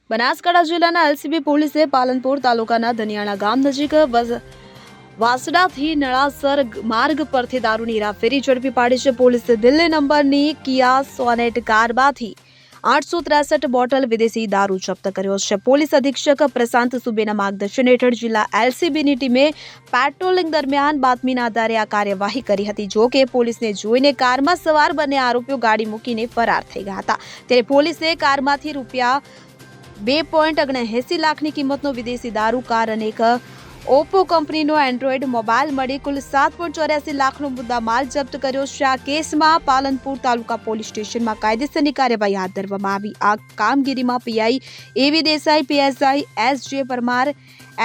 બનાસકાંઠા જિલ્લાના એલસીબી પોલીસે પાલનપુર તાલુકાના ધનિયાણા ગામ નજીક વાસડાથી નળાસર માર્ગ પરથી દારૂની હેરાફેરી ઝડપી પાડી છે. પોલીસે દિલ્હી નંબરની કિયા સોનેટ કારમાંથી 863 બોટલ વિદેશી દારૂ જપ્ત કર્યો છે. પોલીસ અધિક્ષક પ્રશાંત સુબેના માર્ગદર્શન હેઠળ જિલ્લા એલસીબીની ટીમે પેટ્રોલિંગ દરમિયાન બાતમીના આધારે આ કાર્યવાહી કરી હતી. જો કે પોલીસને જોઈને કારમાં સવાર બંને આરોપીઓ ગાડી મૂકીને ફરાર થઈ ગયા હતા. ત્યારે પોલીસે કારમાંથી રૂપિયા 2.79 લાખની કિંમતનો વિદેશી દારૂ, કાર અને એક ઓપ્પો કંપનીનો એન્ડ્રોઈડ મોબાઈલ મળી કુલ 7.84 લાખનો મુદ્દા માલ જપ્ત કર્યો છે. આ કેસમાં પાલનપુર તાલુકા પોલીસ સ્ટેશનમાં કાયદેસરની કાર્યવાહી હાથ ધરવામાં આવી. આ કામગીરીમાં PI AV Desai, PSI SJ Parmar,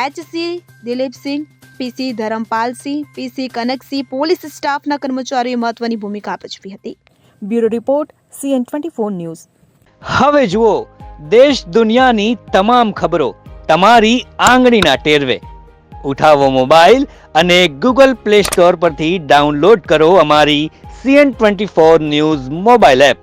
HC Dilipsinh, PC Dharampalsinh, PC Kanaksinh, police સ્ટાફના કર્મચારીઓએ મહત્વની ભૂમિકા ભજવી હતી. Bureau report CN24 news. હવે જુઓ દેશ દુનિયાની તમામ ખબરો તમારી આંગળીના ટેરવે. ઉઠાવો મોબાઈલ અને ગૂગલ પ્લે સ્ટોર પરથી ડાઉનલોડ કરો અમારી CN24 ન્યૂઝ મોબાઈલ એપ.